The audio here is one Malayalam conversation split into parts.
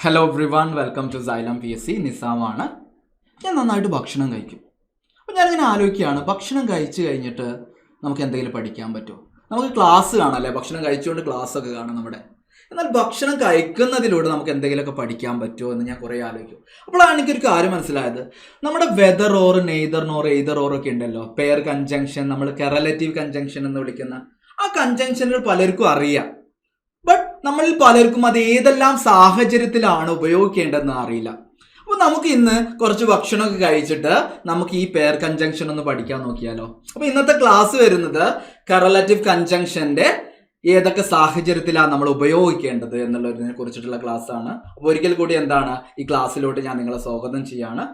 Hello everyone, welcome to Xylem PSC. നിസാമാണ്. ഞാൻ നന്നായിട്ട് ഭക്ഷണം കഴിക്കും. അപ്പോൾ ഞാനിങ്ങനെ ആലോചിക്കുകയാണ്, ഭക്ഷണം കഴിച്ച് കഴിഞ്ഞിട്ട് നമുക്ക് എന്തെങ്കിലും പഠിക്കാൻ പറ്റുമോ? നമുക്ക് ക്ലാസ് കാണാമല്ലേ, ഭക്ഷണം കഴിച്ചുകൊണ്ട് ക്ലാസ്സൊക്കെ കാണാം നമ്മുടെ. എന്നാൽ ഭക്ഷണം കഴിക്കുന്നതിലൂടെ നമുക്ക് എന്തെങ്കിലുമൊക്കെ പഠിക്കാൻ പറ്റുമോ എന്ന് ഞാൻ കുറേ ആലോചിക്കും. അപ്പോഴാണ് എനിക്കൊരു കാര്യം മനസ്സിലായത്. നമ്മുടെ whether or, neither nor, either or ഒക്കെ ഉണ്ടല്ലോ, പെയർ കൺജങ്ഷൻ, നമ്മൾ കറലേറ്റീവ് കൺജങ്ഷൻ എന്ന് വിളിക്കുന്ന ആ കൺജങ്ഷനുകൾ പലർക്കും അറിയാം. ബട്ട് നമ്മളിൽ പലർക്കും അത് ഏതെല്ലാം സാഹചര്യത്തിലാണ് ഉപയോഗിക്കേണ്ടതെന്ന് അറിയില്ല. അപ്പോൾ നമുക്ക് ഇന്ന് കുറച്ച് ഭക്ഷണമൊക്കെ കഴിച്ചിട്ട് നമുക്ക് ഈ പെയർ കൺജങ്ഷൻ ഒന്ന് പഠിക്കാൻ നോക്കിയാലോ. അപ്പോൾ ഇന്നത്തെ ക്ലാസ് വരുന്നത് കറലേറ്റീവ് കൺജങ്ഷന്റെ ഏതൊക്കെ സാഹചര്യത്തിലാണ് നമ്മൾ ഉപയോഗിക്കേണ്ടത് എന്നുള്ളതിനെ കുറിച്ചിട്ടുള്ള ക്ലാസ് ആണ്. അപ്പോൾ ഒരിക്കൽ കൂടി എന്താണ്, ഈ ക്ലാസ്സിലോട്ട് ഞാൻ നിങ്ങളെ സ്വാഗതം ചെയ്യാണ്.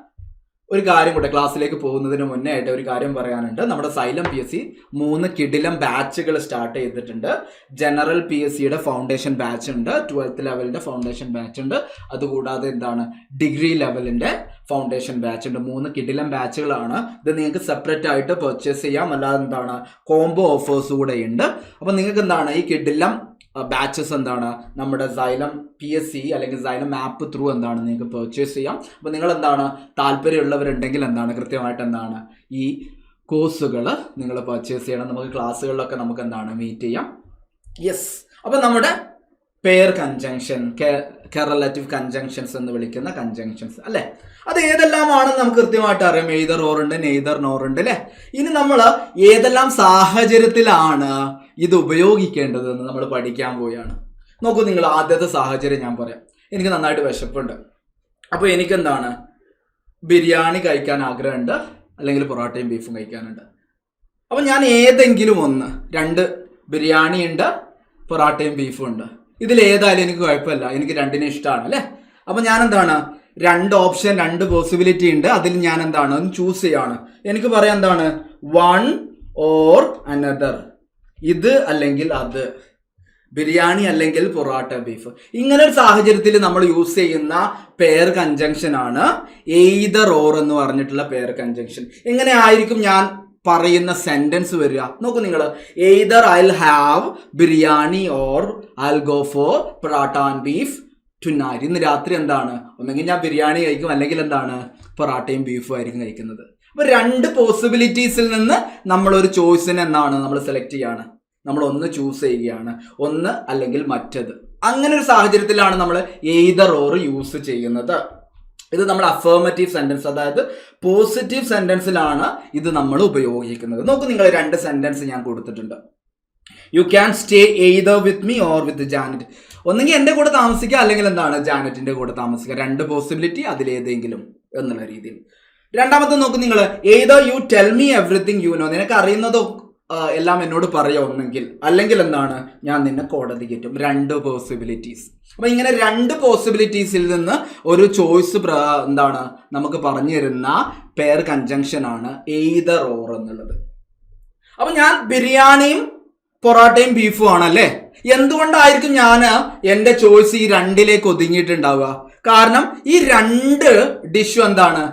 ഒരു കാര്യം കൂടെ, ക്ലാസ്സിലേക്ക് പോകുന്നതിന് മുന്നേ ആയിട്ട് ഒരു കാര്യം പറയാനുണ്ട്. നമ്മുടെ സൈലം PSC 3 കിടിലം ബാച്ചുകൾ സ്റ്റാർട്ട് ചെയ്തിട്ടുണ്ട്. ജനറൽ PSCയുടെ ഫൗണ്ടേഷൻ ബാച്ച് ഉണ്ട്, 12th ലെവലിന്റെ ഫൗണ്ടേഷൻ ബാച്ച് ഉണ്ട്, അതുകൂടാതെ എന്താണ് ഡിഗ്രി ലെവലിന്റെ ഫൗണ്ടേഷൻ ബാച്ച് ഉണ്ട്. 3 കിടിലം ബാച്ചുകളാണ്. ഇത് നിങ്ങൾക്ക് സെപ്പറേറ്റ് ആയിട്ട് പർച്ചേസ് ചെയ്യാം, അല്ലാതെ എന്താണ് കോംബോ ഓഫേഴ്സ് കൂടെ ഉണ്ട്. അപ്പം നിങ്ങൾക്ക് എന്താണ് ഈ കിടിലം ബാച്ചസ് എന്താണ് നമ്മുടെ സൈലം PSC അല്ലെങ്കിൽ സൈലം ആപ്പ് ത്രൂ എന്താണ് നിങ്ങൾക്ക് പർച്ചേസ് ചെയ്യാം. അപ്പോൾ നിങ്ങൾ എന്താണ് താല്പര്യമുള്ളവരുണ്ടെങ്കിൽ എന്താണ് കൃത്യമായിട്ട് എന്താണ് ഈ കോഴ്സുകൾ നിങ്ങൾ പർച്ചേസ് ചെയ്യണം. നമുക്ക് ക്ലാസ്സുകളിലൊക്കെ നമുക്ക് എന്താണ് മീറ്റ് ചെയ്യാം. യെസ്, അപ്പോൾ നമ്മുടെ പെയർ കൺജങ്ഷൻ, കറലേറ്റീവ് കൺജങ്ഷൻസ് എന്ന് വിളിക്കുന്ന കൺജങ്ഷൻസ് അല്ലേ, അത് ഏതെല്ലാമാണെന്ന് നമുക്ക് കൃത്യമായിട്ട് അറിയാം. എയ്തർ ഓർ ഉണ്ട്, നെയ്തർ നോർ ഉണ്ട് അല്ലേ. ഇനി നമ്മൾ ഏതെല്ലാം സാഹചര്യത്തിലാണ് ഇത് ഉപയോഗിക്കേണ്ടതെന്ന് നമ്മൾ പഠിക്കാൻ പോവുകയാണ്. നോക്കൂ, നിങ്ങൾ ആദ്യത്തെ സാഹചര്യം ഞാൻ പറയാം. എനിക്ക് നന്നായിട്ട് വിശപ്പുണ്ട്. അപ്പോൾ എനിക്കെന്താണ് ബിരിയാണി കഴിക്കാൻ ആഗ്രഹമുണ്ട്, അല്ലെങ്കിൽ പൊറോട്ടയും ബീഫും കഴിക്കാനുണ്ട്. അപ്പം ഞാൻ ഏതെങ്കിലും ഒന്ന്, 2 ബിരിയാണി ഉണ്ട്, പൊറോട്ടയും ബീഫും ഉണ്ട്, ഇതിലേതായാലും എനിക്ക് കുഴപ്പമില്ല, എനിക്ക് രണ്ടിനും ഇഷ്ടമാണ് അല്ലേ. അപ്പം ഞാൻ എന്താണ് 2 ഓപ്ഷൻ, 2 പോസിബിലിറ്റി ഉണ്ട്, അതിൽ ഞാൻ എന്താണ് ഒന്ന് ചൂസ് ചെയ്യാണ്. എനിക്ക് പറയാം എന്താണ് വൺ ഓർ അനദർ, ഇത് അല്ലെങ്കിൽ അത്, ബിരിയാണി അല്ലെങ്കിൽ പൊറോട്ട ബീഫ്. ഇങ്ങനെ ഒരു സാഹചര്യത്തിൽ നമ്മൾ യൂസ് ചെയ്യുന്ന പെയർ കൺജങ്ഷൻ ആണ് എയ്തർ ഓർ എന്ന് പറഞ്ഞിട്ടുള്ള പെയർ കൺജങ്ഷൻ. എങ്ങനെ ആയിരിക്കും ഞാൻ പറയുന്ന സെന്റൻസ് വരിക? നോക്കൂ നിങ്ങൾ, either I will have biryani or I will go for parotta and beef tonight. ഇന്ന് രാത്രി എന്താണ് ഒന്നെങ്കിൽ ഞാൻ ബിരിയാണി കഴിക്കും, അല്ലെങ്കിൽ എന്താണ് പൊറോട്ടയും ബീഫും ആയിരിക്കും കഴിക്കുന്നത്. അപ്പോൾ 2 പോസിബിലിറ്റീസിൽ നിന്ന് നമ്മളൊരു ചോയ്സിന് എന്താണ് നമ്മൾ സെലക്ട് ചെയ്യാണ്, നമ്മൾ ഒന്ന് ചൂസ് ചെയ്യുകയാണ്, ഒന്ന് അല്ലെങ്കിൽ മറ്റത്. അങ്ങനെ ഒരു സാഹചര്യത്തിലാണ് നമ്മൾ എയ്തർ ഓർ യൂസ് ചെയ്യുന്നത്. ഇത് നമ്മൾ അഫർമേറ്റീവ് സെന്റൻസ്, അതായത് പോസിറ്റീവ് സെന്റൻസിലാണ് ഇത് നമ്മൾ ഉപയോഗിക്കുന്നത്. നോക്കൂ നിങ്ങൾ, 2 സെന്റൻസ് ഞാൻ കൊടുത്തിട്ടുണ്ട്. You can stay either with me or with Janet. ഒന്നെങ്കിൽ എൻ്റെ കൂടെ താമസിക്കുക, അല്ലെങ്കിൽ എന്താണ് ജാനറ്റിന്റെ കൂടെ താമസിക്കുക. 2 പോസിബിലിറ്റി, അതിലേതെങ്കിലും എന്നുള്ള രീതിയിൽ. രണ്ടാമത്തെ നോക്കൂ നിങ്ങൾ, either you tell me everything you know, നിനക്ക് അറിയുന്നതോ എല്ലാം എന്നോട് പറയാ ഒന്നെങ്കിൽ, അല്ലെങ്കിൽ എന്താണ് ഞാൻ നിന്നെ കോടതി കയറ്റും. 2 പോസിബിലിറ്റീസ്. അപ്പൊ ഇങ്ങനെ 2 പോസിബിലിറ്റീസിൽ നിന്ന് ഒരു ചോയ്സ് എന്താണ് നമുക്ക് പറഞ്ഞു തരുന്ന പെയർ കൺജങ്ഷൻ ആണ് എയ്തർ ഓർ എന്നുള്ളത്. അപ്പൊ ഞാൻ ബിരിയാണിയും പൊറോട്ടയും ബീഫും ആണല്ലേ. എന്തുകൊണ്ടായിരിക്കും ഞാൻ എൻ്റെ ചോയ്സ് ഈ 2ലേക്ക് ഒതുങ്ങിയിട്ടുണ്ടാവുക? കാരണം ഈ 2 ഡിഷും എന്താണ്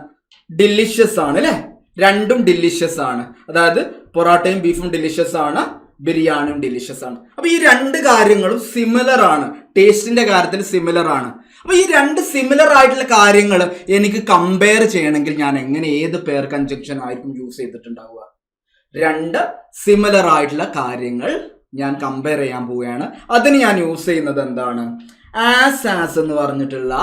ഡിലിഷ്യസ് ആണ് അല്ലേ. 2ഉം ഡിലിഷ്യസ് ആണ്, അതായത് പൊറോട്ടയും ബീഫും ഡിലിഷ്യസ് ആണ്, ബിരിയാണിയും ഡിലിഷ്യസ് ആണ്. അപ്പൊ ഈ 2 കാര്യങ്ങളും സിമിലർ ആണ്, ടേസ്റ്റിന്റെ കാര്യത്തിൽ സിമിലർ ആണ്. അപ്പൊ ഈ 2 സിമിലർ ആയിട്ടുള്ള കാര്യങ്ങൾ എനിക്ക് കമ്പയർ ചെയ്യണമെങ്കിൽ ഞാൻ എങ്ങനെ, ഏത് പെയർ കൺജങ്ഷൻ ആയിരിക്കും യൂസ് ചെയ്തിട്ടുണ്ടാവുക? 2 സിമിലർ ആയിട്ടുള്ള കാര്യങ്ങൾ ഞാൻ കമ്പയർ ചെയ്യാൻ പോവുകയാണ്. അതിന് ഞാൻ യൂസ് ചെയ്യുന്നത് എന്താണ്, ആസ് എന്ന് പറഞ്ഞിട്ടുള്ള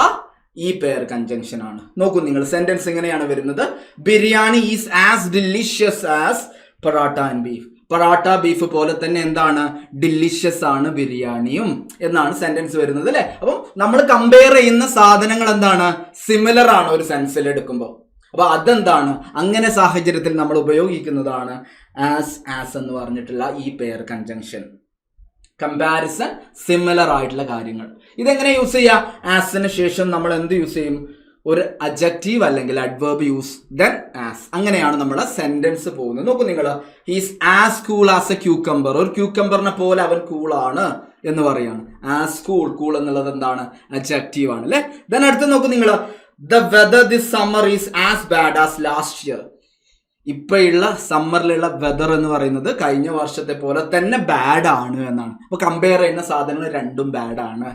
ഈ പെയർ കൺജങ്ഷൻ ആണ്. നോക്കൂ നിങ്ങൾ, സെന്റൻസ് ഇങ്ങനെയാണ് വരുന്നത്. Biryani is as delicious as parotta and beef. Parotta beef പോലെ തന്നെ എന്താണ് ഡിലിഷ്യസ് ആണ് ബിരിയാണിയും എന്നാണ് സെന്റൻസ് വരുന്നത് അല്ലെ. അപ്പം നമ്മൾ കമ്പയർ ചെയ്യുന്ന സാധനങ്ങൾ എന്താണ് സിമിലർ ആണ് ഒരു സെൻസിൽ എടുക്കുമ്പോൾ. അപ്പൊ അതെന്താണ്, അങ്ങനെ സാഹചര്യത്തിൽ നമ്മൾ ഉപയോഗിക്കുന്നതാണ് ആസ് എന്ന് പറഞ്ഞിട്ടുള്ള ഈ പെയർ കൺജങ്ഷൻ. കമ്പാരിസൺ, സിമിലർ ആയിട്ടുള്ള കാര്യങ്ങൾ. ഇതെങ്ങനെ യൂസ് ചെയ്യാം? ആസിന് ശേഷം നമ്മൾ എന്ത് യൂസ് ചെയ്യും? ഒരു അഡ്ജക്റ്റീവ് അല്ലെങ്കിൽ അഡ്വേർബ് യൂസ് ദെൻ ആസ്. അങ്ങനെയാണ് നമ്മുടെ സെന്റൻസ് പോകുന്നത്. നോക്കൂ നിങ്ങൾ, he's as cool as a cucumber. ഒരു ക്യൂക്കംബറിനെ പോലെ അവൻ കൂളാണ് എന്ന് പറയാണ്. ആസ് കൂൾ, കൂൾ എന്നുള്ളത് എന്താണ് അഡ്ജക്റ്റീവ് ആണ് അല്ലെ. ദെൻ അടുത്ത് നോക്കൂ നിങ്ങൾ, the weather this summer is as bad as last year. ഇപ്പോഴുള്ള സമ്മറിലുള്ള വെതർ എന്ന് പറയുന്നത് കഴിഞ്ഞ വർഷത്തെ പോലെ തന്നെ ബാഡ് ആണ് എന്നാണ്. അപ്പൊ കമ്പയർ ചെയ്യുന്ന സാധനങ്ങൾ 2ഉം ബാഡ് ആണ്.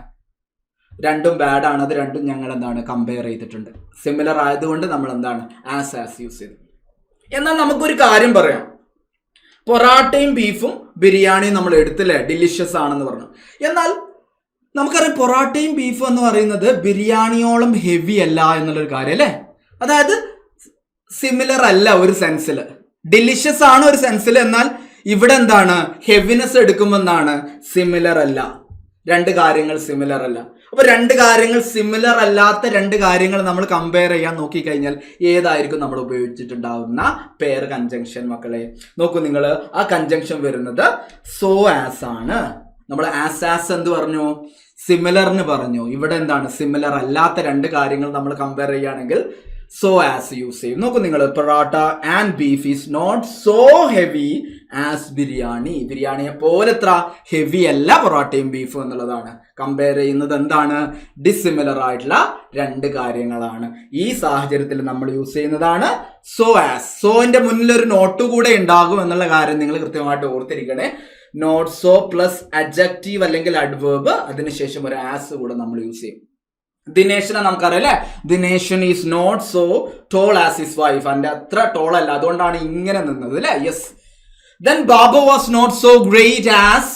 രണ്ടും ബാഡ് ആണ്, അത് രണ്ടും ഞങ്ങൾ എന്താണ് കമ്പയർ ചെയ്തിട്ടുണ്ട്. സിമിലർ ആയതുകൊണ്ട് നമ്മൾ എന്താണ് ആസ് യൂസ് ചെയ്തു. എന്നാൽ നമുക്കൊരു കാര്യം പറയാം, പൊറാട്ടയും ബീഫും ബിരിയാണിയും നമ്മൾ എടുത്തില്ലേ ഡിലിഷ്യസ് ആണെന്ന് പറഞ്ഞു. എന്നാൽ നമുക്കറിയാം പൊറാട്ടയും ബീഫും എന്ന് പറയുന്നത് ബിരിയാണിയോളം ഹെവി അല്ല എന്നുള്ളൊരു കാര്യം അല്ലേ. അതായത് സിമിലർ അല്ല ഒരു സെൻസിൽ, ഡിലിഷ്യസ് ആണ് ഒരു സെൻസിൽ, എന്നാൽ ഇവിടെ എന്താണ് ഹെവിനെസ് എടുക്കുമ്പോൾ എന്താണ് സിമിലർ അല്ല. രണ്ട് കാര്യങ്ങൾ സിമിലർ അല്ല. അപ്പൊ രണ്ട് കാര്യങ്ങൾ സിമിലർ അല്ലാത്ത രണ്ട് കാര്യങ്ങൾ നമ്മൾ കമ്പയർ ചെയ്യാൻ നോക്കിക്കഴിഞ്ഞാൽ ഏതായിരിക്കും നമ്മൾ ഉപയോഗിച്ചിട്ടുണ്ടാവുന്ന പെയർ കൺജങ്ഷൻ മക്കളെ? നോക്കൂ നിങ്ങൾ, ആ കൺജങ്ഷൻ വരുന്നത് സോ ആസ് ആണ്. നമ്മൾ ആസ് എന്ത് പറഞ്ഞു? സിമിലറിന് പറഞ്ഞു. ഇവിടെ എന്താണ് സിമിലർ അല്ലാത്ത രണ്ട് കാര്യങ്ങൾ നമ്മൾ കമ്പയർ ചെയ്യുകയാണെങ്കിൽ സോ ആസ് യൂസ് ചെയ്യും. നോക്കൂ നിങ്ങൾ, porotta and beef is not so heavy as biryani. ബിരിയാണിയെ പോലെ എത്ര ഹെവി അല്ല പൊറാട്ടയും ബീഫും എന്നുള്ളതാണ്. കമ്പയർ ചെയ്യുന്നത് എന്താണ്? ഡിസിമിലർ ആയിട്ടുള്ള രണ്ട് കാര്യങ്ങളാണ്. ഈ സാഹചര്യത്തിൽ നമ്മൾ യൂസ് ചെയ്യുന്നതാണ് സോ ആസ്. സോന്റെ മുന്നിൽ ഒരു നോട്ട് കൂടെ ഉണ്ടാകും എന്നുള്ള കാര്യം നിങ്ങൾ കൃത്യമായിട്ട് ഓർത്തിരിക്കണേ. നോട്ട് സോ പ്ലസ് അഡ്ജക്റ്റീവ് അല്ലെങ്കിൽ അഡ്വേർബ്, അതിനുശേഷം ഒരു ആസ് കൂടെ നമ്മൾ യൂസ് ചെയ്യും. ദിനേശനെ നമുക്കറിയാം അല്ലെ, Dineshan is not so tall as his wife. അതിന്റെ അത്ര ടോൾ അല്ല, അതുകൊണ്ടാണ് ഇങ്ങനെ നിന്നത് അല്ലെ. Yes. Then Babar was not so great as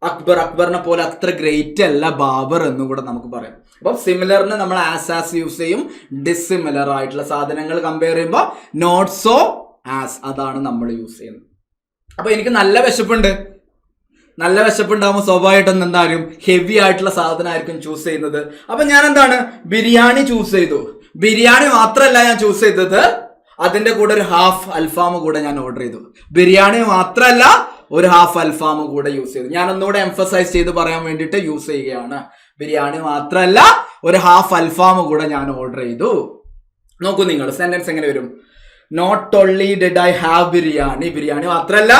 Akbar. അക്ബറിനെ പോലെ അത്ര ഗ്രേറ്റ് അല്ല ബാബർ എന്ന് കൂടെ നമുക്ക് പറയാം. അപ്പൊ സിമിലറിന് നമ്മൾ ആസ് യൂസ് ചെയ്യും. ഡിസിമിലർ ആയിട്ടുള്ള സാധനങ്ങൾ കമ്പയർ ചെയ്യുമ്പോൾ നോട്ട് സോ ആസ്, അതാണ് നമ്മൾ യൂസ് ചെയ്യുന്നത്. അപ്പൊ എനിക്ക് നല്ല വിശപ്പുണ്ട്, നല്ല വിശപ്പുണ്ടാകുമ്പോൾ സ്വാഭാവികമായിട്ടും എന്തായാലും ഹെവി ആയിട്ടുള്ള സാധനമായിരിക്കും ചൂസ് ചെയ്യുന്നത്. അപ്പൊ ഞാൻ എന്താണ് ബിരിയാണി ചൂസ് ചെയ്തു. ബിരിയാണി മാത്രമല്ല ഞാൻ ചൂസ് ചെയ്തത്, അതിന്റെ കൂടെ ഒരു ഹാഫ് അൽഫാം കൂടെ ഞാൻ ഓർഡർ ചെയ്തു. ബിരിയാണി മാത്രമല്ല ഒരു ഹാഫ് അൽഫാം കൂടെ യൂസ് ചെയ്തു. ഞാൻ ഒന്നുകൂടെ എംഫസൈസ് ചെയ്ത് പറയാൻ വേണ്ടിയിട്ട് യൂസ് ചെയ്യുകയാണ്. ബിരിയാണി മാത്രമല്ല ഒരു ഹാഫ് അൽഫാം കൂടെ ഞാൻ ഓർഡർ ചെയ്തു. നോക്കൂ നിങ്ങൾ, സെന്റൻസ് എങ്ങനെ വരും? Not only did I have biryani, biryani മാത്രമല്ല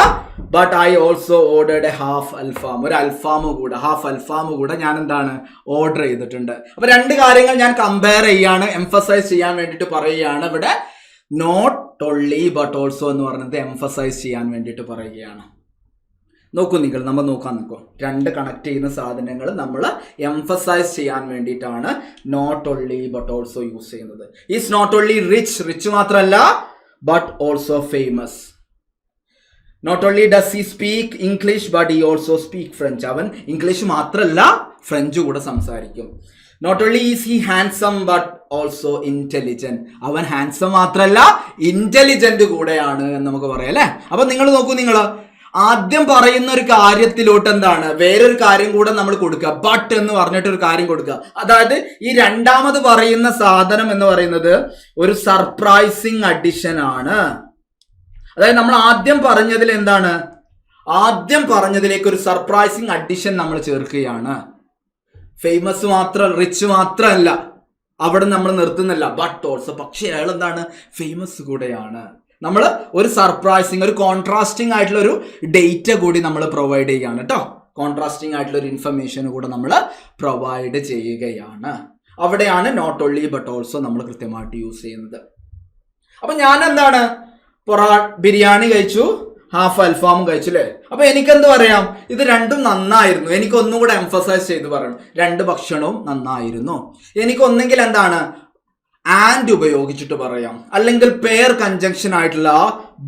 but I also ordered a half alfaham, ഒരു അൽഫാം കൂടെ, ഹാഫ് അൽഫാം കൂടെ ഞാൻ എന്താണ് ഓർഡർ ചെയ്തിട്ടുണ്ട്. അപ്പൊ രണ്ട് കാര്യങ്ങൾ ഞാൻ കമ്പയർ ചെയ്യാണ്, എംഫസൈസ് ചെയ്യാൻ വേണ്ടിയിട്ട് പറയുകയാണ്. ഇവിടെ നോട്ട് ഓൺലി ബട്ട് ഓൾസോ എന്ന് പറയുന്നത് എംഫസൈസ് ചെയ്യാൻ വേണ്ടിയിട്ട് പറയുകയാണ്. നോക്കൂ നിങ്ങൾ, നമ്മൾ നോക്കാൻ നോക്കൂ, രണ്ട് കണക്ട് ചെയ്യുന്ന സാധനങ്ങൾ നമ്മൾ എംഫസൈസ് ചെയ്യാൻ വേണ്ടിയിട്ടാണ് not only but also use ചെയ്യുന്നത്. Is not only rich, rich മാത്രമല്ല but also famous. Not only does he speak English but he also speak French. അവൻ ഇംഗ്ലീഷ് മാത്രമല്ല ഫ്രഞ്ച് കൂടെ സംസാരിക്കും. Not only is he handsome but also intelligent. അവൻ ഹാൻസം മാത്രമല്ല ഇന്റലിജന്റ് കൂടെയാണ് എന്ന് നമുക്ക് പറയാം അല്ലെ. അപ്പൊ നിങ്ങൾ നോക്കൂ, നിങ്ങൾ ആദ്യം പറയുന്ന ഒരു കാര്യത്തിലോട്ട് എന്താണ് വേറൊരു കാര്യം കൂടെ നമ്മൾ കൊടുക്കുക, ബട്ട് എന്ന് പറഞ്ഞിട്ട് ഒരു കാര്യം കൊടുക്കുക. അതായത് ഈ രണ്ടാമത് പറയുന്ന സാധനം എന്ന് പറയുന്നത് ഒരു സർപ്രൈസിങ് അഡിഷൻ ആണ്. അതായത് നമ്മൾ ആദ്യം പറഞ്ഞതിൽ എന്താണ്, ആദ്യം പറഞ്ഞതിലേക്ക് ഒരു സർപ്രൈസിങ് അഡിഷൻ നമ്മൾ ചേർക്കുകയാണ്. ഫേമസ് മാത്രം, റിച്ച് മാത്രമല്ല അവിടെ നമ്മൾ നിർത്തുന്നില്ല, ബട്ട് ഓൾസോ. പക്ഷെ അയാൾ എന്താണ് ഫേമസ് കൂടെയാണ്. നമ്മൾ ഒരു സർപ്രൈസിങ്, ഒരു കോൺട്രാസ്റ്റിംഗ് ആയിട്ടുള്ള ഒരു ഡേറ്റ കൂടി നമ്മൾ പ്രൊവൈഡ് ചെയ്യുകയാണ് കേട്ടോ. കോൺട്രാസ്റ്റിംഗ് ആയിട്ടുള്ള ഒരു ഇൻഫർമേഷൻ കൂടെ നമ്മൾ പ്രൊവൈഡ് ചെയ്യുകയാണ്. അവിടെയാണ് നോട്ട് ഓൺലി ബട്ട് ഓൾസോ നമ്മൾ കൃത്യമായിട്ട് യൂസ് ചെയ്യുന്നത്. അപ്പൊ ഞാൻ എന്താണ് ബിരിയാണി കഴിച്ചു, ഹാഫ് അൽഫാമും കഴിച്ചു അല്ലേ. അപ്പൊ എനിക്കെന്ത് പറയാം, ഇത് രണ്ടും നന്നായിരുന്നു. എനിക്ക് ഒന്നുകൂടെ എംഫസൈസ് ചെയ്ത് പറയണം, രണ്ട് ഭക്ഷണവും നന്നായിരുന്നു. എനിക്കൊന്നെങ്കിൽ എന്താണ് ആൻഡ് ഉപയോഗിച്ചിട്ട് പറയാം, അല്ലെങ്കിൽ പെയർ കൺജങ്ഷൻ ആയിട്ടുള്ള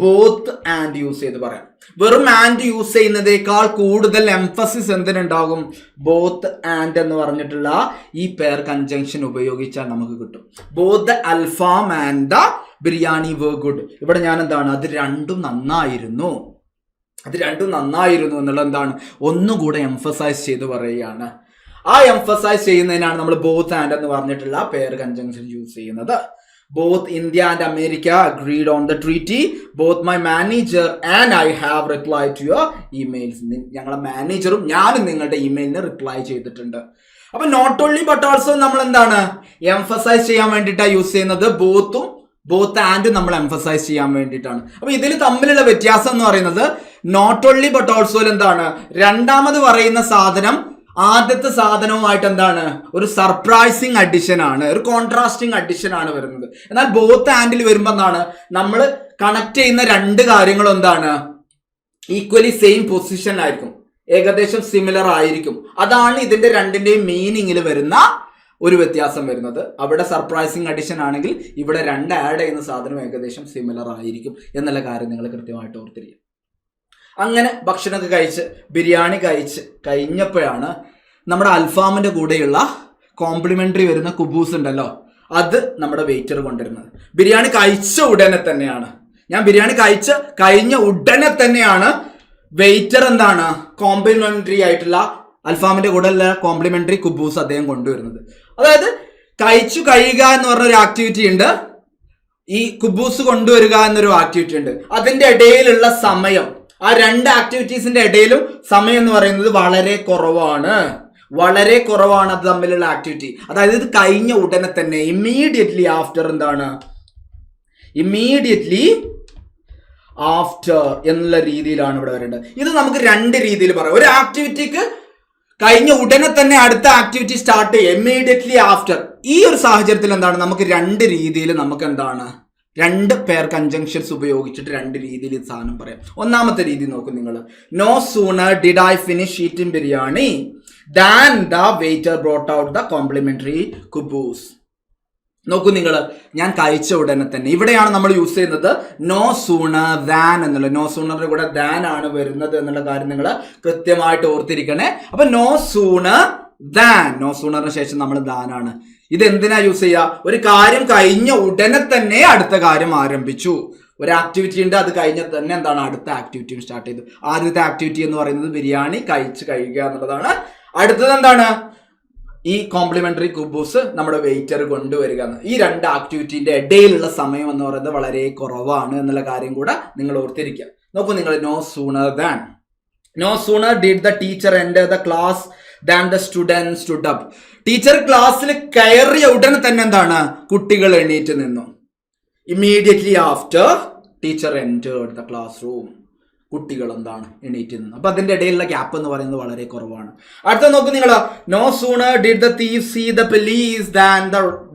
ബോത്ത് ആൻഡ് യൂസ് ചെയ്ത് പറയാം. വെറും ആൻഡ് യൂസ് ചെയ്യുന്നതേക്കാൾ കൂടുതൽ എംഫസിസ് എന്തിനുണ്ടാകും, ബോത്ത് ആൻഡ് എന്ന് പറഞ്ഞിട്ടുള്ള ഈ പെയർ കൺജങ്ഷൻ ഉപയോഗിച്ചാൽ നമുക്ക് കിട്ടും. Both alfaham and the biryani were good. ഇവിടെ ഞാൻ എന്താണ്, അത് രണ്ടും നന്നായിരുന്നു, അത് രണ്ടും നന്നായിരുന്നു എന്നുള്ള എന്താണ് ഒന്നുകൂടെ എംഫസൈസ് ചെയ്ത് പറയുകയാണ്. ആ എംഫസൈസ് ചെയ്യുന്നതിനാണ് നമ്മൾ ബോത്ത് ആൻഡ് എന്ന് പറഞ്ഞിട്ടുള്ള പെയർ കൺജങ്ഷൻ യൂസ് ചെയ്യുന്നത്. Both India and America agreed on the treaty. Both my manager and I have reply to your emails. ഞങ്ങളുടെ മാനേജറും ഞാനും നിങ്ങളുടെ ഇമെയിലിന് റിപ്ലൈ ചെയ്തിട്ടുണ്ട്. അപ്പൊ നോട്ട് ഓൺലി ബട്ട് ഓൾസോ നമ്മൾ എന്താണ് എംഫസൈസ് ചെയ്യാൻ വേണ്ടിയിട്ടാണ് യൂസ് ചെയ്യുന്നത്. ബോത്ത് ആൻഡ് നമ്മൾ എംഫസൈസ് ചെയ്യാൻ വേണ്ടിയിട്ടാണ്. അപ്പൊ ഇതിൽ തമ്മിലുള്ള വ്യത്യാസം എന്ന് പറയുന്നത് നോട്ട് ഓൺലി ബട്ട് ഓൾസോയിൽ എന്താണ് രണ്ടാമത് പറയുന്ന സാധനം ആദ്യത്തെ സാധനവുമായിട്ട് എന്താണ് ഒരു സർപ്രൈസിങ് അഡിഷൻ ആണ്, ഒരു കോൺട്രാസ്റ്റിംഗ് അഡിഷൻ ആണ് വരുന്നത്. എന്നാൽ ബോത്ത് ആൻഡിൽ വരുമ്പോൾ എന്താണ് നമ്മൾ കണക്ട് ചെയ്യുന്ന രണ്ട് കാര്യങ്ങളും എന്താണ് ഈക്വലി സെയിം പൊസിഷനിലായിരിക്കും. ഏകദേശം സിമിലർ ആയിരിക്കും. അതാണ് ഇതിന്റെ രണ്ടിന്റെയും മീനിങ്ങിൽ വരുന്ന ഒരു വ്യത്യാസം വരുന്നത്. അവിടെ സർപ്രൈസിങ് അഡിഷൻ ആണെങ്കിൽ ഇവിടെ രണ്ട് ആഡ് ചെയ്യുന്ന സാധനം ഏകദേശം സിമിലർ ആയിരിക്കും എന്നുള്ള കാര്യം നിങ്ങൾ കൃത്യമായിട്ട് ഓർത്തിരിക്കും. അങ്ങനെ ഭക്ഷണമൊക്കെ കഴിച്ച് ബിരിയാണി കഴിച്ച് കഴിഞ്ഞപ്പോഴാണ് നമ്മുടെ അൽഫാമിന്റെ കൂടെയുള്ള കോംപ്ലിമെന്ററി വരുന്ന കുബൂസ് ഉണ്ടല്ലോ, അത് നമ്മുടെ വെയിറ്റർ കൊണ്ടുവരുന്നത്. ബിരിയാണി കഴിച്ച ഉടനെ തന്നെയാണ്, ഞാൻ ബിരിയാണി കഴിച്ച് കഴിഞ്ഞ ഉടനെ തന്നെയാണ് വെയിറ്റർ എന്താണ് കോംപ്ലിമെന്ററി ആയിട്ടുള്ള അൽഫാമിന്റെ കൂടെ ഉള്ള കോംപ്ലിമെന്ററി കുബൂസ് അദ്ദേഹം കൊണ്ടുവരുന്നത്. അതായത് കഴിച്ചു കഴിയുക എന്ന് പറഞ്ഞ ഒരു ആക്ടിവിറ്റി ഉണ്ട്, ഈ കുബൂസ് കൊണ്ടുവരിക എന്നൊരു ആക്ടിവിറ്റി ഉണ്ട്. അതിന്റെ ഇടയിലുള്ള സമയം, ആ രണ്ട് ആക്ടിവിറ്റീസിന്റെ ഇടയിലും സമയം എന്ന് പറയുന്നത് വളരെ കുറവാണ്. അത് തമ്മിലുള്ള ആക്ടിവിറ്റി. അതായത് ഇത് കഴിഞ്ഞ ഉടനെ തന്നെ ഇമ്മീഡിയറ്റ്ലി ആഫ്റ്റർ എന്താണ്, ഇമ്മീഡിയറ്റ്ലി ആഫ്റ്റർ എന്നുള്ള രീതിയിലാണ് ഇവിടെ വരേണ്ടത്. ഇത് നമുക്ക് രണ്ട് രീതിയിൽ പറയാം. ഒരു ആക്ടിവിറ്റിക്ക് കഴിഞ്ഞ ഉടനെ തന്നെ അടുത്ത ആക്ടിവിറ്റി സ്റ്റാർട്ട് ചെയ്യുക, ഇമ്മീഡിയറ്റ്ലി ആഫ്റ്റർ. ഈ ഒരു സാഹചര്യത്തിൽ എന്താണ്, നമുക്ക് രണ്ട് രീതിയിൽ നമുക്ക് എന്താണ് രണ്ട് പെയർ കൺജങ്ഷൻസ് ഉപയോഗിച്ചിട്ട് രണ്ട് രീതിയിൽ ഈ സാധനം പറയാം. ഒന്നാമത്തെ രീതി നോക്കും നിങ്ങൾ. No sooner did I finish eating biryani than the waiter brought out the complimentary kuboos. നോക്കൂ നിങ്ങൾ, ഞാൻ കഴിച്ച ഉടനെ തന്നെ. ഇവിടെയാണ് നമ്മൾ യൂസ് ചെയ്യുന്നത് നോ സൂണർ ദാൻ എന്നുള്ളത്. നോ സൂണറിന്റെ കൂടെ ദാൻ ആണ് വരുന്നത് എന്നുള്ള കാര്യം നിങ്ങൾ കൃത്യമായിട്ട് ഓർത്തിരിക്കണേ. അപ്പൊ നോ സൂണർ ദാൻ, നോ സൂണറിന് ശേഷം നമ്മൾ ദാൻ ആണ്. ഇത് എന്തിനാ യൂസ് ചെയ്യുക? ഒരു കാര്യം കഴിഞ്ഞ ഉടനെ തന്നെ അടുത്ത കാര്യം ആരംഭിച്ചു. ഒരു ആക്ടിവിറ്റി ഉണ്ട്, അത് കഴിഞ്ഞ തന്നെ എന്താണ് അടുത്ത ആക്ടിവിറ്റി സ്റ്റാർട്ട് ചെയ്തു. ആദ്യത്തെ ആക്ടിവിറ്റി എന്ന് പറയുന്നത് ബിരിയാണി കഴിച്ച് കഴിയുക എന്നുള്ളതാണ്. അടുത്തത് എന്താണ്, ഈ കോംപ്ലിമെന്ററി കുബൂസ് നമ്മുടെ വെയിറ്റർ കൊണ്ടുവരിക. ഈ രണ്ട് ആക്ടിവിറ്റിന്റെ ഇടയിലുള്ള സമയം എന്ന് പറയുന്നത് വളരെ കുറവാണ് എന്നുള്ള കാര്യം കൂടെ നിങ്ങൾ ഓർത്തിരിക്കുക. നോക്കൂ നിങ്ങൾ, no sooner than, no sooner did the teacher enter the class than the student stood up. ടീച്ചർ ക്ലാസ്സിൽ കയറിയ ഉടനെ തന്നെ എന്താണ്, കുട്ടികൾ എണീറ്റ് നിന്നു. Immediately after teacher entered the class room, കുട്ടികൾ എന്താണ് എണീറ്റ് നിന്നു. അപ്പൊ അതിന്റെ ഇടയിലുള്ള ഗ്യാപ്പ് എന്ന് പറയുന്നത് വളരെ കുറവാണ്. അടുത്ത നോക്കൂ നിങ്ങൾ, no sooner did the thief see the police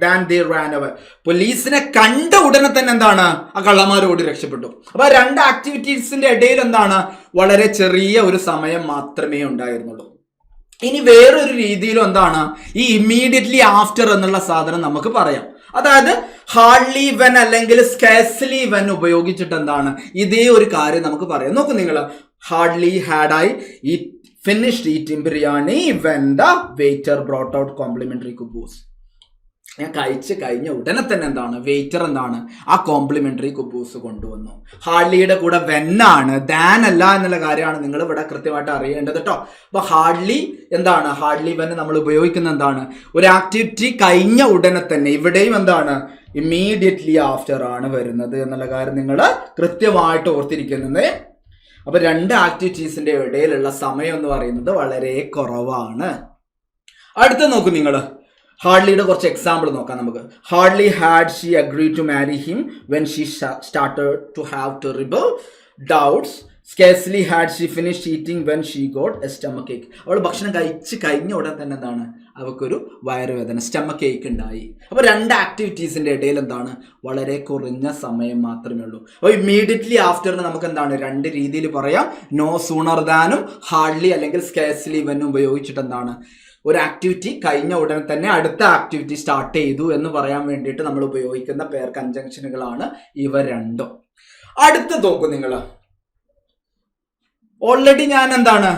than they ran away. പോലീസിനെ കണ്ട ഉടനെ തന്നെ എന്താണ്, ആ കള്ളന്മാർ ഓടി രക്ഷപ്പെട്ടു. അപ്പൊ രണ്ട് ആക്ടിവിറ്റീസിന്റെ ഇടയിൽ എന്താണ്, വളരെ ചെറിയ ഒരു സമയം മാത്രമേ ഉണ്ടായിരുന്നുള്ളൂ. ഇനി വേറൊരു രീതിയിലും എന്താണ്, ഈ ഇമ്മീഡിയറ്റ്ലി ആഫ്റ്റർ എന്നുള്ള സാധനം നമുക്ക് പറയാം. അതായത് ഹാർഡ്ലി വെൻ അല്ലെങ്കിൽ സ്കാർസ്ലി വെൻ ഉപയോഗിച്ചിട്ട് എന്താണ് ഇതേ ഒരു കാര്യം നമുക്ക് പറയാം. നോക്കൂ നിങ്ങൾ, hardly had I finished eating biryani when the waiter brought out complimentary kuboos. ഞാൻ കഴിച്ച് കഴിഞ്ഞ ഉടനെ തന്നെ എന്താണ്, വെയിറ്റർ എന്താണ് ആ കോംപ്ലിമെന്ററി കുബൂസ് കൊണ്ടുവന്നു. ഹാർഡ്ലിയുടെ കൂടെ വെന്നാണ്, ദാൻ അല്ല എന്നുള്ള കാര്യമാണ് നിങ്ങൾ ഇവിടെ കൃത്യമായിട്ട് അറിയേണ്ടത് കേട്ടോ. അപ്പൊ ഹാർഡ്ലി എന്താണ്, ഹാർഡ്ലി വെൻ നമ്മൾ ഉപയോഗിക്കുന്ന എന്താണ്, ഒരു ആക്ടിവിറ്റി കഴിഞ്ഞ ഉടനെ തന്നെ. ഇവിടെയും എന്താണ്, ഇമ്മീഡിയറ്റ്ലി ആഫ്റ്റർ ആണ് വരുന്നത് എന്നുള്ള കാര്യം നിങ്ങൾ കൃത്യമായിട്ട് ഓർത്തിരിക്കുന്നത്. അപ്പൊ രണ്ട് ആക്ടിവിറ്റീസിന്റെ ഇടയിലുള്ള സമയം എന്ന് പറയുന്നത് വളരെ കുറവാണ്. അടുത്ത നോക്കൂ നിങ്ങൾ, ഹാർഡ്ലിയുടെ കുറച്ച് എക്സാമ്പിൾ നോക്കാം നമുക്ക്. Hardly had she agree to marry him when she started to have terrible doubts. Scarcely had she finished eating when she got a stomach ache. അവൾ ഭക്ഷണം കഴിച്ച് കഴിഞ്ഞ ഉടൻ തന്നെ എന്താണ്, അവൾക്കൊരു വയറുവേദന, സ്റ്റമക്ക് ഏക്ക് ഉണ്ടായി. അപ്പോൾ രണ്ട് ആക്ടിവിറ്റീസിന്റെ ഇടയിൽ എന്താണ്, വളരെ കുറഞ്ഞ സമയം മാത്രമേ ഉള്ളൂ. അപ്പോൾ ഇമ്മീഡിയറ്റ്ലി ആഫ്റ്ററിന് നമുക്ക് എന്താണ് രണ്ട് രീതിയിൽ പറയാം. നോ സൂണർ ദാനും ഹാർഡ്ലി അല്ലെങ്കിൽ സ്കാർസ്ലി വെന്നും ഉപയോഗിച്ചിട്ട് എന്താണ്, ഒരു ആക്ടിവിറ്റി കഴിഞ്ഞ ഉടനെ തന്നെ അടുത്ത ആക്ടിവിറ്റി സ്റ്റാർട്ട് ചെയ്തു എന്ന് പറയാൻ വേണ്ടിയിട്ട് നമ്മൾ ഉപയോഗിക്കുന്ന പെയർ കൺജങ്ഷനുകളാണ് ഇവ രണ്ടും. അടുത്ത നോക്കൂ നിങ്ങൾ, ഓൾറെഡി ഞാൻ എന്താണ്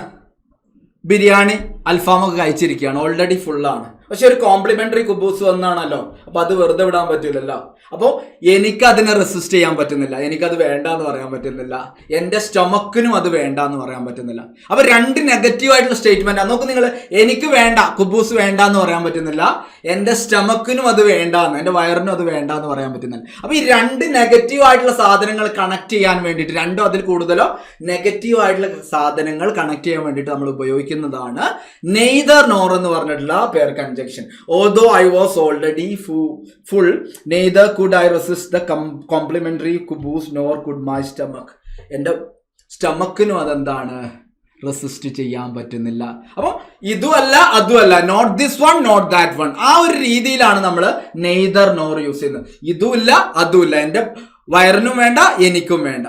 ബിരിയാണി അൽഫാമൊക്കെ കഴിച്ചിരിക്കുകയാണ്, ഓൾറെഡി ഫുള്ളാണ്. പക്ഷെ ഒരു കോംപ്ലിമെന്ററി കുബൂസ് വന്നാണല്ലോ, അപ്പൊ അത് വെറുതെ വിടാൻ പറ്റില്ലല്ലോ. അപ്പോൾ എനിക്ക് അതിനെ റെസിസ്റ്റ് ചെയ്യാൻ പറ്റുന്നില്ല, എനിക്കത് വേണ്ട എന്ന് പറയാൻ പറ്റുന്നില്ല, എൻ്റെ സ്റ്റൊമക്കിനും അത് വേണ്ട എന്ന് പറയാൻ പറ്റുന്നില്ല. അപ്പൊ രണ്ട് നെഗറ്റീവ് ആയിട്ടുള്ള സ്റ്റേറ്റ്മെന്റ് ആണ്. നോക്ക് നിങ്ങൾ, എനിക്ക് വേണ്ട കുബൂസ് വേണ്ട എന്ന് പറയാൻ പറ്റുന്നില്ല, എൻ്റെ സ്റ്റൊമക്കിനും അത് വേണ്ട എന്ന്, എൻ്റെ വയറിനും അത് വേണ്ട എന്ന് പറയാൻ പറ്റുന്നില്ല. അപ്പൊ ഈ രണ്ട് നെഗറ്റീവ് ആയിട്ടുള്ള സാധനങ്ങൾ കണക്ട് ചെയ്യാൻ വേണ്ടിയിട്ട്, രണ്ടോ അതിൽ കൂടുതലോ നെഗറ്റീവ് ആയിട്ടുള്ള സാധനങ്ങൾ കണക്ട് ചെയ്യാൻ വേണ്ടിയിട്ട് നമ്മൾ ഉപയോഗിക്കുന്നതാണ് നെയ്തർ നോർ എന്ന് പറഞ്ഞിട്ടുള്ള pair conjunction. Although I was already full neither could I resist the complimentary kuboos nor could my stomach. എൻ്റെ സ്റ്റമക്കിനും അതെന്താണ്, റെസിസ്റ്റ് ചെയ്യാൻ പറ്റുന്നില്ല. അപ്പം ഇതുമല്ല അതുമല്ല, not this one not that one, ആ ഒരു രീതിയിലാണ് നമ്മൾ നെയ്തർ നോർ യൂസ് ചെയ്യുന്നത്. ഇതുമില്ല അതുമില്ല, എൻ്റെ വയറിനും വേണ്ട എനിക്കും വേണ്ട.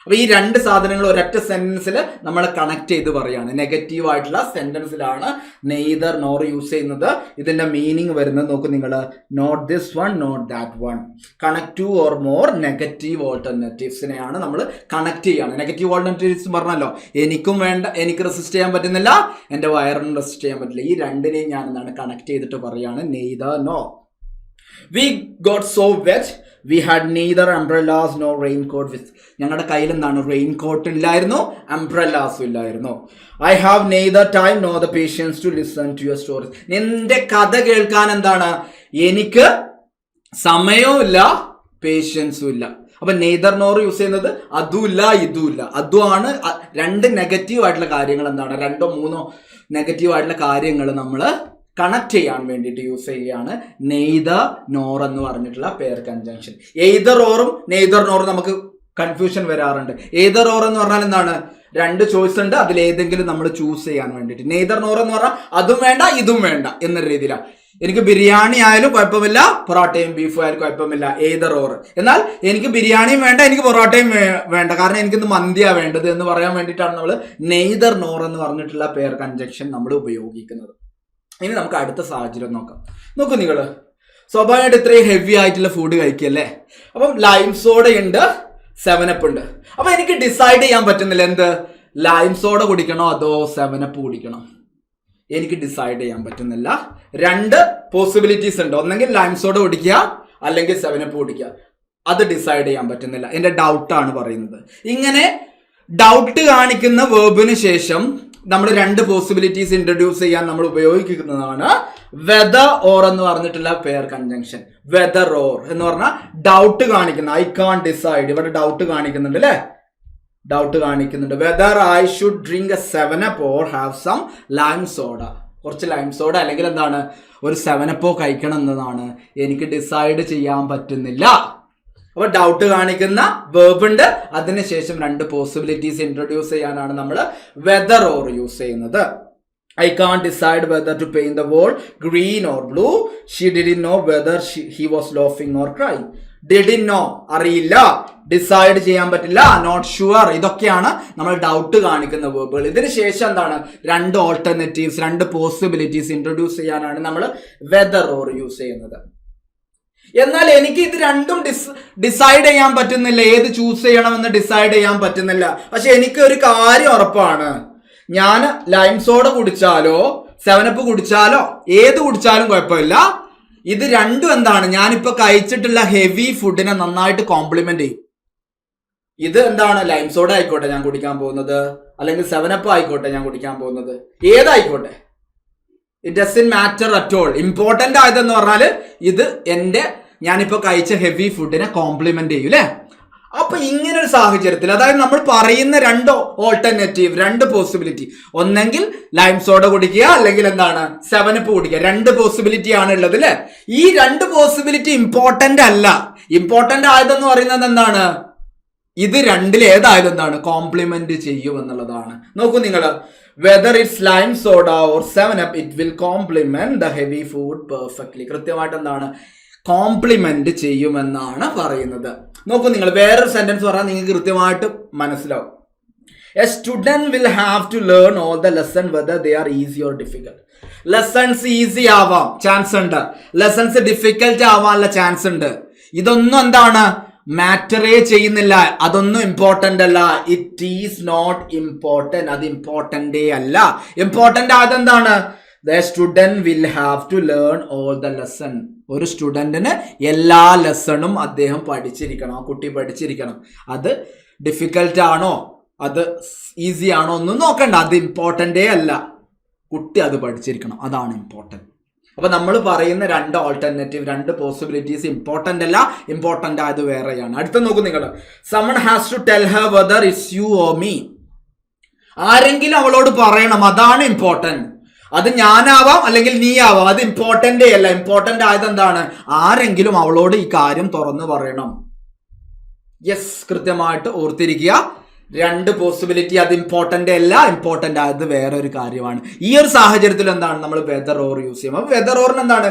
അപ്പൊ ഈ രണ്ട് സാധനങ്ങൾ ഒരൊറ്റ സെന്റൻസിൽ നമ്മൾ കണക്ട് ചെയ്ത് പറയാണ്. നെഗറ്റീവ് ആയിട്ടുള്ള സെന്റൻസിലാണ് നെയ്തർ നോർ യൂസ് ചെയ്യുന്നത്. ഇതിന്റെ മീനിങ് വരുന്നത് നോക്കൂ നിങ്ങൾ, not this one not that one. Connect to or more negative ഓൾട്ടർനേറ്റീവ്സിനെയാണ് നമ്മൾ കണക്ട് ചെയ്യാണ്. നെഗറ്റീവ് ഓൾട്ടർനേറ്റീവ്സ് പറഞ്ഞല്ലോ, എനിക്കും വേണ്ട, എനിക്ക് റെസിസ്റ്റ് ചെയ്യാൻ പറ്റുന്നില്ല, എൻ്റെ വയറിനും റെസിസ്റ്റ് ചെയ്യാൻ പറ്റില്ല. ഈ രണ്ടിനെയും ഞാൻ എന്താണ് കണക്ട് ചെയ്തിട്ട് പറയാണ് neither no. We got so wet we had neither umbrellas no raincoat with. ഞങ്ങളുടെ കയ്യിൽ എന്താണ് റെയിൻകോട്ട് ഇല്ലായിരുന്നു, അംബ്രല്ലാസും ഇല്ലായിരുന്നു. I have neither time no the patience to listen to your stories. നിന്റെ കഥ കേൾക്കാൻ എന്താണ് എനിക്ക് സമയവും ഇല്ല, പേഷ്യൻസും ഇല്ല. അപ്പൊ നെയ്തർ നോർ യൂസ് ചെയ്യുന്നത് അതുമില്ല ഇതുമില്ല. അതുമാണ് രണ്ട് നെഗറ്റീവ് ആയിട്ടുള്ള കാര്യങ്ങൾ എന്താണ്, രണ്ടോ മൂന്നോ നെഗറ്റീവ് ആയിട്ടുള്ള കാര്യങ്ങൾ നമ്മൾ കണക്ട് ചെയ്യാൻ വേണ്ടിയിട്ട് യൂസ് ചെയ്യുകയാണ് നെയ്തർ നോർ എന്ന് പറഞ്ഞിട്ടുള്ള പെയർ കൺജങ്ഷൻ. എയ്തർ ഓറും നെയ്തർ നോറും നമുക്ക് കൺഫ്യൂഷൻ വരാറുണ്ട്. എയ്തർ ഓർ എന്ന് പറഞ്ഞാൽ എന്താണ്, രണ്ട് ചോയ്സ് ഉണ്ട്, അതിലേതെങ്കിലും നമ്മൾ ചൂസ് ചെയ്യാൻ വേണ്ടിയിട്ട്. നെയ്തർ നോർ എന്ന് പറഞ്ഞാൽ അതും വേണ്ട ഇതും വേണ്ട എന്ന രീതിയിലാണ്. എനിക്ക് ബിരിയാണി ആയാലും കുഴപ്പമില്ല, പൊറോട്ടയും ബീഫും ആയാലും കുഴപ്പമില്ല, എയ്തർ ഓർ. എന്നാൽ എനിക്ക് ബിരിയാണിയും വേണ്ട, എനിക്ക് പൊറോട്ടയും വേണ്ട, കാരണം എനിക്കിന്ന് മന്തിയാണ് വേണ്ടത് എന്ന് പറയാൻ വേണ്ടിയിട്ടാണ് നമ്മൾ നെയ്തർ നോർ എന്ന് പറഞ്ഞിട്ടുള്ള പെയർ കൺജങ്ഷൻ നമ്മൾ ഉപയോഗിക്കുന്നത്. ഇനി നമുക്ക് അടുത്ത സാഹചര്യം നോക്കാം. നോക്കൂ നിങ്ങൾ, സ്വാഭാവികമായിട്ട് ഇത്രയും ഹെവി ആയിട്ടുള്ള ഫുഡ് കഴിക്കല്ലേ, അപ്പം ലൈം സോഡ ഉണ്ട്, 7up ഉണ്ട്. അപ്പൊ എനിക്ക് ഡിസൈഡ് ചെയ്യാൻ പറ്റുന്നില്ല, എന്ത് ലൈം സോഡ കുടിക്കണോ അതോ 7up കുടിക്കണോ, എനിക്ക് ഡിസൈഡ് ചെയ്യാൻ പറ്റുന്നില്ല. രണ്ട് പോസിബിലിറ്റീസ് ഉണ്ട്, ഒന്നെങ്കിൽ ലൈം സോഡ കുടിക്കുക അല്ലെങ്കിൽ 7up കുടിക്കുക. അത് ഡിസൈഡ് ചെയ്യാൻ പറ്റുന്നില്ല, എന്റെ ഡൗട്ടാണ് പറയുന്നത്. ഇങ്ങനെ ഡൗട്ട് കാണിക്കുന്ന വേർബിന് ശേഷം നമ്മൾ രണ്ട് പോസിബിലിറ്റീസ് ഇൻട്രൊഡ്യൂസ് ചെയ്യാൻ നമ്മൾ ഉപയോഗിക്കുന്നതാണ് വെദർ ഓർ എന്ന് പറഞ്ഞിട്ടുള്ള പെയർ കൺജങ്ഷൻ. വെദർ ഓർ എന്ന് പറഞ്ഞാൽ ഡൗട്ട് കാണിക്കുന്ന, ഐ കാൺ ഡിസൈഡ്, ഇവിടെ ഡൗട്ട് കാണിക്കുന്നുണ്ട് അല്ലേ, ഡൗട്ട് കാണിക്കുന്നുണ്ട്. Whether I should drink a 7up or have some lime soda. കുറച്ച് ലൈം സോഡ അല്ലെങ്കിൽ എന്താണ് ഒരു 7up കഴിക്കണം എന്നതാണ് എനിക്ക് ഡിസൈഡ് ചെയ്യാൻ പറ്റുന്നില്ല. അപ്പൊ ഡൗട്ട് കാണിക്കുന്ന വേർബ് ഉണ്ട്, അതിനുശേഷം രണ്ട് പോസിബിലിറ്റീസ് ഇൻട്രൊഡ്യൂസ് ചെയ്യാനാണ് നമ്മൾ വെദർ ഓർ യൂസ് ചെയ്യുന്നത്. I can't decide whether to paint the wall green or blue. She didn't know whether he was laughing or crying. Didn't know അറിയില്ല, ഡിസൈഡ് ചെയ്യാൻ പറ്റില്ല, നോട്ട് ഷുവർ, ഇതൊക്കെയാണ് നമ്മൾ ഡൗട്ട് കാണിക്കുന്ന വേർബുകൾ. ഇതിന് ശേഷം എന്താണ് രണ്ട് ഓൾട്ടർനേറ്റീവ്സ്, രണ്ട് പോസിബിലിറ്റീസ് ഇൻട്രൊഡ്യൂസ് ചെയ്യാനാണ് നമ്മൾ വെദർ ഓർ യൂസ് ചെയ്യുന്നത്. എന്നാൽ എനിക്ക് ഇത് രണ്ടും ഡിസൈഡ് ചെയ്യാൻ പറ്റുന്നില്ല, ഏത് ചൂസ് ചെയ്യണമെന്ന് ഡിസൈഡ് ചെയ്യാൻ പറ്റുന്നില്ല. പക്ഷെ എനിക്ക് ഒരു കാര്യം ഉറപ്പാണ്, ഞാൻ ലൈം സോഡ കുടിച്ചാലോ 7up കുടിച്ചാലോ ഏത് കുടിച്ചാലും കുഴപ്പമില്ല, ഇത് രണ്ടും എന്താണ് ഞാനിപ്പോ കഴിച്ചിട്ടുള്ള ഹെവി ഫുഡിനെ നന്നായിട്ട് കോംപ്ലിമെന്റ് ചെയ്യും. ഇത് എന്താണ് ലൈം സോഡ ആയിക്കോട്ടെ ഞാൻ കുടിക്കാൻ പോകുന്നത്, അല്ലെങ്കിൽ 7up ആയിക്കോട്ടെ ഞാൻ കുടിക്കാൻ പോകുന്നത്, ഏതായിക്കോട്ടെ, it doesn't matter at all. Important ആയതെന്ന് പറഞ്ഞാൽ ഇത് എന്റെ ഞാനിപ്പോ കഴിച്ച ഹെവി ഫുഡിനെ കോംപ്ലിമെന്റ് ചെയ്യും അല്ലേ. അപ്പൊ ഇങ്ങനെ ഒരു സാഹചര്യത്തിൽ, അതായത് നമ്മൾ പറയുന്ന രണ്ട് ഓൾട്ടർനേറ്റീവ്, രണ്ട് പോസിബിലിറ്റി, ഒന്നെങ്കിൽ ലൈം സോഡ കുടിക്കുക അല്ലെങ്കിൽ എന്താണ് 7up കുടിക്കുക, രണ്ട് പോസിബിലിറ്റി ആണ് ഉള്ളത് അല്ലെ. ഈ രണ്ട് പോസിബിലിറ്റി ഇമ്പോർട്ടന്റ് അല്ല. ഇമ്പോർട്ടന്റ് ആയതെന്ന് പറയുന്നത് എന്താണ്, ഇത് രണ്ടിൽ ഏതായാലും എന്താണ് കോംപ്ലിമെന്റ് ചെയ്യും എന്നുള്ളതാണ്. നോക്കൂ നിങ്ങൾ, whether it's lime soda or 7up it will complement the heavy food perfectly. കൃത്യമായിട്ട് എന്താണ് കോംപ്ലിമെന്റ് ചെയ്യുമെന്നാണ് പറയുന്നത്. നോക്കൂ നിങ്ങൾ, വേറൊരു സെന്റൻസ് പറഞ്ഞാൽ നിങ്ങൾക്ക് കൃത്യമായിട്ട് മനസ്സിലാവും. A student will have to learn all the lesson whether they are easy or difficult. Lessons easy ആവാം ചാൻസ് ഉണ്ട്, ലെസൺസ് ഡിഫിക്കൽട്ട് ആവാനുള്ള ചാൻസ് ഉണ്ട്. ഇതൊന്നും എന്താണ് മാറ്ററേ ചെയ്യുന്നില്ല, അതൊന്നും ഇമ്പോർട്ടന്റ് അല്ല. ഇറ്റ് ഈസ് നോട്ട് ഇമ്പോർട്ടന്റ്, അത് ഇമ്പോർട്ടന്റേ അല്ല. ഇമ്പോർട്ടന്റ് അതെന്താണ്, the student will have to learn all the lesson. ഒരു സ്റ്റുഡന്റിന് എല്ലാ ലെസണും അദ്ദേഹം പഠിച്ചിരിക്കണം, ആ കുട്ടി പഠിച്ചിരിക്കണം. അത് ഡിഫിക്കൽട്ട് ആണോ അത് ഈസി ആണോ ഒന്നും നോക്കണ്ട, അത് ഇമ്പോർട്ടന്റേ അല്ല, കുട്ടി അത് പഠിച്ചിരിക്കണം, അതാണ് ഇമ്പോർട്ടന്റ്. അപ്പൊ നമ്മൾ പറയുന്ന രണ്ട് ഓൾട്ടർനേറ്റീവ്, രണ്ട് പോസിബിലിറ്റീസ് ഇമ്പോർട്ടന്റ് അല്ല, ഇമ്പോർട്ടന്റ് ആയത് വേറെയാണ്. അടുത്ത നോക്കൂ നിങ്ങൾ, someone has to tell her whether it's you or me. ആരെങ്കിലും അവളോട് പറയണം, അതാണ് ഇമ്പോർട്ടന്റ്. അത് ഞാനാവാം അല്ലെങ്കിൽ നീ ആവാം, അത് ഇമ്പോർട്ടന്റേ അല്ല. ഇമ്പോർട്ടന്റ് ആയത് എന്താണ്, ആരെങ്കിലും അവളോട് ഈ കാര്യം തുറന്നു പറയണം. യെസ്, കൃത്യമായിട്ട് ഓർത്തിരിക്കുക, രണ്ട് പോസിബിലിറ്റി അത് ഇമ്പോർട്ടന്റ് അല്ല, ഇമ്പോർട്ടന്റ് ആയത് വേറെ ഒരു കാര്യമാണ്. ഈ ഒരു സാഹചര്യത്തിൽ എന്താണ് നമ്മൾ വെദർ ഓർ യൂസ് ചെയ്യും. അപ്പൊ വെദർ ഓറിന് എന്താണ്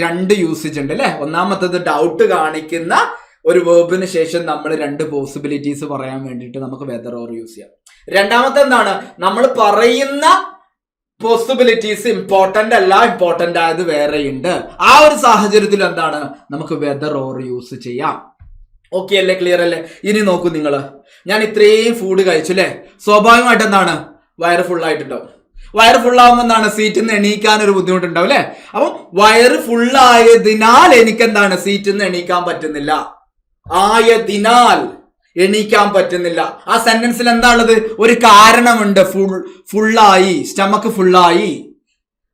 രണ്ട് യൂസേജ് ഉണ്ട് അല്ലെ. ഒന്നാമത്തത് ഡൗട്ട് കാണിക്കുന്ന ഒരു വേർബിന് ശേഷം നമ്മൾ 2 പോസിബിലിറ്റീസ് പറയാൻ വേണ്ടിയിട്ട് നമുക്ക് വെദർ ഓർ യൂസ് ചെയ്യാം. രണ്ടാമത്തെ എന്താണ്, നമ്മൾ പറയുന്ന പോസിബിലിറ്റീസ് ഇമ്പോർട്ടന്റ് അല്ല, ഇമ്പോർട്ടന്റ് ആയത് വേറെയുണ്ട്. ആ ഒരു സാഹചര്യത്തിൽ എന്താണ്, നമുക്ക് വെദർ ഓർ യൂസ് ചെയ്യാം. ഓക്കെ അല്ലേ, ക്ലിയർ അല്ലേ? ഇനി നോക്കൂ നിങ്ങൾ, ഞാൻ ഇത്രയും ഫുഡ് കഴിച്ചു അല്ലേ, സ്വാഭാവികമായിട്ട് എന്താണ്, വയറ് ഫുള്ളായിട്ടുണ്ടാവും. വയറ് ഫുള്ളാവുമ്പോൾ എന്താണ്, സീറ്റിൽ നിന്ന് എണീക്കാൻ ഒരു ബുദ്ധിമുട്ടുണ്ടാവും അല്ലെ. അപ്പൊ വയറ് ഫുള്ളായതിനാൽ എനിക്ക് എന്താണ്, സീറ്റിൽ നിന്ന് എണീക്കാൻ പറ്റുന്നില്ല. ആയതിനാൽ എണീക്കാൻ പറ്റുന്നില്ല. ആ സെന്റൻസിൽ എന്താ ഉള്ളത്, ഒരു കാരണമുണ്ട്. ഫുള്ളായി, സ്റ്റമക്ക് ഫുള്ളായി.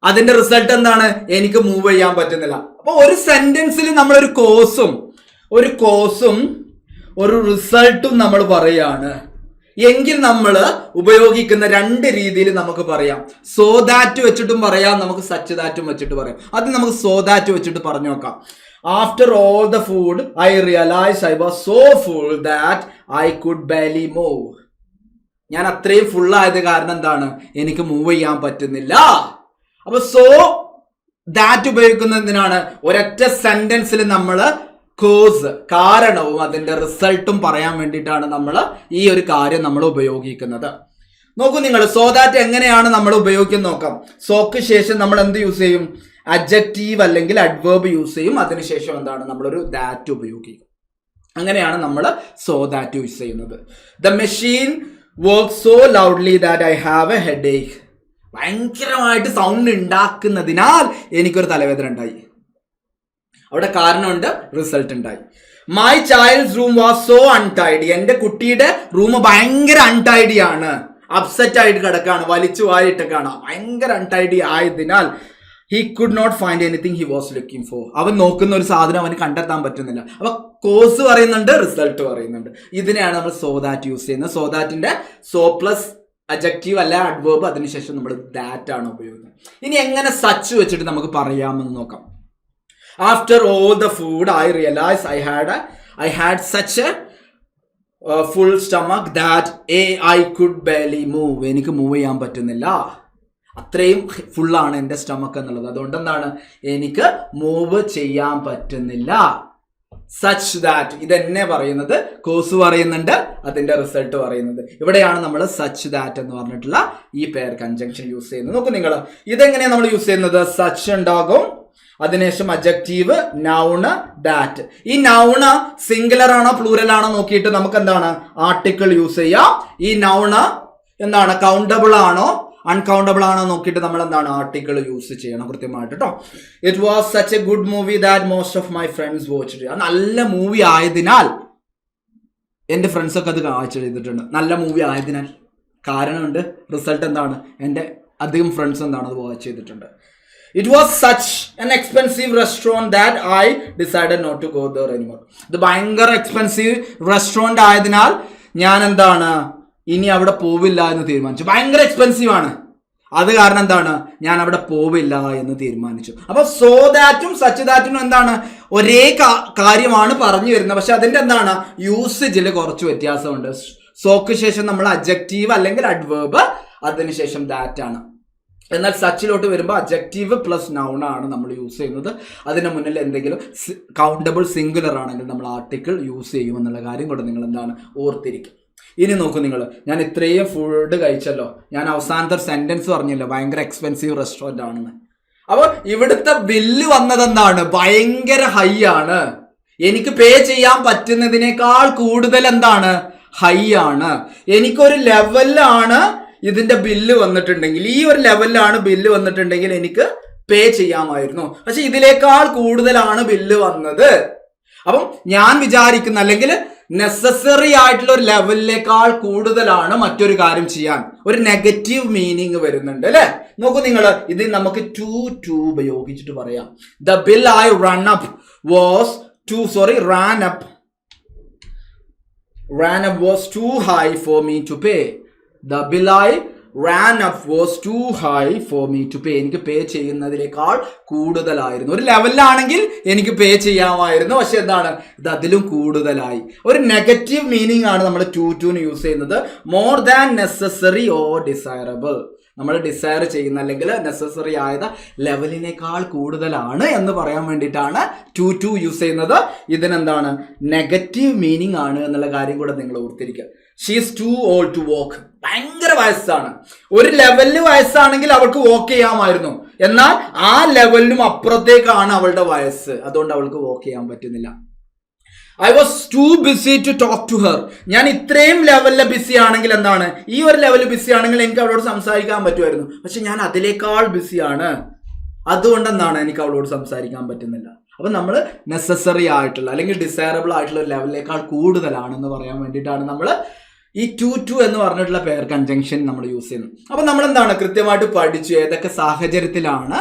അതിന്റെ റിസൾട്ട് എന്താണ്, എനിക്ക് മൂവ് ചെയ്യാൻ പറ്റുന്നില്ല. അപ്പൊ ഒരു സെന്റൻസിൽ നമ്മൾ ഒരു കോസും ഒരു റിസൾട്ടും നമ്മൾ പറയാണ് എങ്കിൽ നമ്മൾ ഉപയോഗിക്കുന്ന 2 രീതിയിൽ നമുക്ക് പറയാം. സോ ദാറ്റ് വെച്ചിട്ടും പറയാം, നമുക്ക് സച്ച് ദാറ്റും വെച്ചിട്ട് പറയാം. അത് നമുക്ക് സോ ദാറ്റ് വെച്ചിട്ട് പറഞ്ഞു നോക്കാം. After all the food, I realized I was so full that I could barely move. ഞാൻ അത്രയും ഫുൾ ആയത് കാരണം എന്താണ്, എനിക്ക് മൂവ് ചെയ്യാൻ പറ്റുന്നില്ല. അപ്പൊ സോ ദാറ്റ് ഉപയോഗിക്കുന്നത് എന്തിനാണ്, ഒരൊറ്റ സെന്റൻസിൽ നമ്മൾ കോസ്, കാരണവും അതിന്റെ റിസൾട്ടും പറയാൻ വേണ്ടിയിട്ടാണ് നമ്മൾ ഈ ഒരു കാര്യം നമ്മൾ ഉപയോഗിക്കുന്നത്. നോക്കൂ നിങ്ങൾ, സോ ദാറ്റ് എങ്ങനെയാണ് നമ്മൾ ഉപയോഗിക്കുന്നത് നോക്കാം. സോക്ക് ശേഷം നമ്മൾ എന്ത് യൂസ് ചെയ്യും, അഡ്ജക്റ്റീവ് അല്ലെങ്കിൽ അഡ്വേർബ് യൂസ് ചെയ്യും. അതിനുശേഷം എന്താണ്, നമ്മളൊരു ദാറ്റ് ഉപയോഗിക്കും. അങ്ങനെയാണ് നമ്മൾ സോ ദാറ്റ് യൂസ് ചെയ്യുന്നത്. The machine work so loudly that I have a headache. ഭയങ്കരമായിട്ട് സൗണ്ട് ഉണ്ടാക്കുന്നതിനാൽ എനിക്കൊരു തലവേദന ഉണ്ടായി. അവിടെ കാരണമുണ്ട്, റിസൾട്ട് ഉണ്ടായി. My child's room was so untidy. എന്റെ കുട്ടിയുടെ റൂം ഭയങ്കര അൺടൈഡി ആണ്, അപ്സെറ്റ് ആയിട്ട് കിടക്കാണ്, വലിച്ചു വാരിട്ടൊക്കെയാണ്, ഭയങ്കര അൺടൈഡി ആയതിനാൽ he could not find anything he was looking for. അവൻ നോക്കുന്ന ഒരു സാധനം അവന് കണ്ടെത്താൻ പറ്റുന്നില്ല. അപ്പൊ കോസ് പറയുന്നുണ്ട്, റിസൾട്ട് പറയുന്നുണ്ട്. ഇതിനെയാണ് നമ്മൾ സോ ദാറ്റ് യൂസ് ചെയ്യുന്നത്. സോ ദാറ്റിന്റെ സോ പ്ലസ് അഡ്ജക്റ്റീവ് അല്ല അഡ്വേർബ്, അതിനുശേഷം നമ്മൾ ദാറ്റ് ആണ് ഉപയോഗിക്കുന്നത്. ഇനി എങ്ങനെ സച്ച് വെച്ചിട്ട് നമുക്ക് പറയാമെന്ന് നോക്കാം. After all the food I realise I had such A full stomach that I could Bali move. എനിക്ക് മൂവ് ചെയ്യാൻ പറ്റുന്നില്ല, അത്രയും ഫുള്ളാണ് എൻ്റെ സ്റ്റമക്ക് എന്നുള്ളത്. അതുകൊണ്ട് എന്താണ്, എനിക്ക് മൂവ് ചെയ്യാൻ പറ്റുന്നില്ല. സച്ച് ദാറ്റ് ഇതെന്നെ പറയുന്നത്, കോസ് പറയുന്നുണ്ട്, അതിന്റെ റിസൾട്ട് പറയുന്നത്. ഇവിടെയാണ് നമ്മൾ സച്ച് ദാറ്റ് എന്ന് പറഞ്ഞിട്ടുള്ള ഈ പെയർ കൺജങ്ഷൻ യൂസ് ചെയ്യുന്നത്. നോക്കൂ നിങ്ങൾ, ഇതെങ്ങനെയാണ് നമ്മൾ യൂസ് ചെയ്യുന്നത്, സച്ച് ഉണ്ടാകും, അതിനുശേഷം അഡ്ജക്റ്റീവ്, നൗണ്, ദാറ്റ്. ഈ നൗണ് സിംഗുലർ ആണോ പ്ലൂറൽ ആണോ നോക്കിയിട്ട് നമുക്ക് എന്താണ്, ആർട്ടിക്കിൾ യൂസ് ചെയ്യാം. ഈ നൗണ് എന്താണ്, കൗണ്ടബിൾ ആണോ അൺകൗണ്ടബിൾ ആണോ നോക്കിയിട്ട് നമ്മൾ എന്താണ്, ആർട്ടിക്കിൾ യൂസ് ചെയ്യണം കൃത്യമായിട്ട് കേട്ടോ. It was such A good movie that most of my friends watched. അത് നല്ല മൂവി ആയതിനാൽ എൻ്റെ ഫ്രണ്ട്സൊക്കെ അത് വാച്ച് ചെയ്തിട്ടുണ്ട്. നല്ല മൂവി ആയതിനാൽ കാരണമുണ്ട്, റിസൾട്ട് എന്താണ്, എൻ്റെ അധികം ഫ്രണ്ട്സ് എന്താണ് അത് വാച്ച് ചെയ്തിട്ടുണ്ട്. It was such an expensive restaurant that I decided not to go there anymore. ഇത് ഭയങ്കര എക്സ്പെൻസീവ് റെസ്റ്റോറൻറ്റ് ആയതിനാൽ ഞാൻ എന്താണ്, ഇനി അവിടെ പോവില്ല എന്ന് തീരുമാനിച്ചു. ഭയങ്കര എക്സ്പെൻസീവ് ആണ്, അത് കാരണം എന്താണ്, ഞാൻ അവിടെ പോവില്ല എന്ന് തീരുമാനിച്ചു. അപ്പൊ സോ ദാറ്റും സച്ച് ദാറ്റും എന്താണ്, ഒരേ കാര്യമാണ് പറഞ്ഞു വരുന്നത്, പക്ഷെ അതിന്റെ എന്താണ്, യൂസേജിൽ കുറച്ച് വ്യത്യാസമുണ്ട്. സോക്ക് ശേഷം നമ്മൾ അഡ്ജക്റ്റീവ് അല്ലെങ്കിൽ അഡ്വേർബ്, അതിനുശേഷം ദാറ്റ് ആണ്. എന്നാൽ സച്ചിലോട്ട് വരുമ്പോൾ അഡ്ജക്റ്റീവ് പ്ലസ് നൗൺ ആണ് നമ്മൾ യൂസ് ചെയ്യുന്നത്. അതിന് മുന്നിൽ എന്തെങ്കിലും കൗണ്ടബിൾ സിംഗുലർ ആണെങ്കിൽ നമ്മൾ ആർട്ടിക്കിൾ യൂസ് ചെയ്യുമെന്നുള്ള കാര്യം കൂടെ നിങ്ങൾ എന്താണ് ഓർത്തിരിക്കും. ഇനി നോക്കൂ നിങ്ങൾ, ഞാൻ ഇത്രയും ഫുഡ് കഴിച്ചല്ലോ, ഞാൻ അവസാനത്തെ സെന്റൻസ് പറഞ്ഞല്ലോ ഭയങ്കര എക്സ്പെൻസീവ് റെസ്റ്റോറൻ്റ് ആണെന്ന്. അപ്പോൾ ഇവിടുത്തെ ബില്ല് വന്നതെന്താണ്, ഭയങ്കര ഹൈ ആണ്. എനിക്ക് പേ ചെയ്യാൻ പറ്റുന്നതിനേക്കാൾ കൂടുതൽ എന്താണ്, ഹൈ ആണ്. എനിക്കൊരു ലെവലിലാണ് ഇതിന്റെ ബില്ല് വന്നിട്ടുണ്ടെങ്കിൽ, ഈ ഒരു ലെവലിലാണ് ബില്ല് വന്നിട്ടുണ്ടെങ്കിൽ എനിക്ക് പേ ചെയ്യാമായിരുന്നു. പക്ഷെ ഇതിനേക്കാൾ കൂടുതലാണ് ബില്ല് വന്നത്. അപ്പം ഞാൻ വിചാരിക്കുന്ന അല്ലെങ്കിൽ നെസസറി ആയിട്ടുള്ള ഒരു ലെവലിനേക്കാൾ കൂടുതലാണ് മറ്റൊരു കാര്യം ചെയ്യാൻ. ഒരു നെഗറ്റീവ് മീനിങ് വരുന്നുണ്ട് അല്ലെ. നോക്കൂ നിങ്ങൾ, ഇത് നമുക്ക് ടു ഉപയോഗിച്ചിട്ട് പറയാം. The bill I ran up was too high for me to pay. The bill I ran up was too high for me to pay. എനിക്ക് പേ ചെയ്യുന്നതിനേക്കാൾ കൂടുതലായിരുന്നു. ഒരു ലെവലിലാണെങ്കിൽ എനിക്ക് പേ ചെയ്യാമായിരുന്നു, പക്ഷെ എന്താണ്, ഇത് അതിലും കൂടുതലായി. ഒരു നെഗറ്റീവ് മീനിങ് ആണ് നമ്മൾ ടൂന് യൂസ് ചെയ്യുന്നത്. More than necessary or desirable. നമ്മൾ ഡിസയർ ചെയ്യുന്ന അല്ലെങ്കിൽ നെസസറി ആയത് ലെവലിനേക്കാൾ കൂടുതലാണ് എന്ന് പറയാൻ വേണ്ടിയിട്ടാണ് ടു യൂസ് ചെയ്യുന്നത്. ഇതിനെന്താണ് നെഗറ്റീവ് മീനിങ് ആണ് എന്നുള്ള കാര്യം കൂടെ നിങ്ങൾ ഓർത്തിരിക്കുക. She is too old to walk. ഭയങ്കര വയസ്സാണ്. ഒരു ലെവലിൽ വയസ്സാണെങ്കിൽ അവൾക്ക് വോക്ക് ചെയ്യാമായിരുന്നു, എന്നാൽ ആ ലെവലിനും അപ്പുറത്തേക്കാണ് അവളുടെ വയസ്സ്, അതുകൊണ്ട് അവൾക്ക് വോക്ക് ചെയ്യാൻ പറ്റുന്നില്ല. I was too busy to talk to her. ഞാൻ ഇത്രയും ലെവലിൽ ബിസി ആണെങ്കിൽ എന്താണ്, ഈ ഒരു ലെവലിൽ ബിസി ആണെങ്കിൽ എനിക്ക് അവളോട് സംസാരിക്കാൻ പറ്റുമായിരുന്നു, പക്ഷെ ഞാൻ അതിനേക്കാൾ ബിസിയാണ്, അതുകൊണ്ട് എന്താണ് എനിക്ക് അവളോട് സംസാരിക്കാൻ പറ്റുന്നില്ല. അപ്പം നമ്മൾ നെസസറി ആയിട്ടുള്ള അല്ലെങ്കിൽ ഡിസൈറബിൾ ആയിട്ടുള്ള ഒരു ലെവലിനേക്കാൾ കൂടുതലാണെന്ന് പറയാൻ വേണ്ടിയിട്ടാണ് നമ്മൾ ഈ ടു എന്ന് പറഞ്ഞിട്ടുള്ള പെയർ കൺജങ്ഷൻ നമ്മൾ യൂസ് ചെയ്യുന്നത്. അപ്പം നമ്മൾ എന്താണ് കൃത്യമായിട്ട് പഠിച്ചു ഏതൊക്കെ സാഹചര്യത്തിലാണ്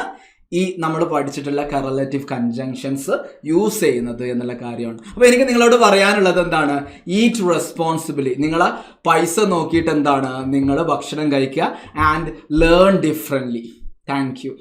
ഈ നമ്മൾ പഠിച്ചിട്ടുള്ള കറലേറ്റീവ് കൺജങ്ഷൻസ് യൂസ് ചെയ്യുന്നത് എന്നുള്ള കാര്യമാണ്. അപ്പോൾ എനിക്ക് നിങ്ങളോട് പറയാനുള്ളത് എന്താണ്, ഈറ്റ് റെസ്പോൺസിബിളി. നിങ്ങൾ പൈസ നോക്കിയിട്ട് എന്താണ് നിങ്ങൾ ഭക്ഷണം കഴിക്കുക, and learn differently. Thank you.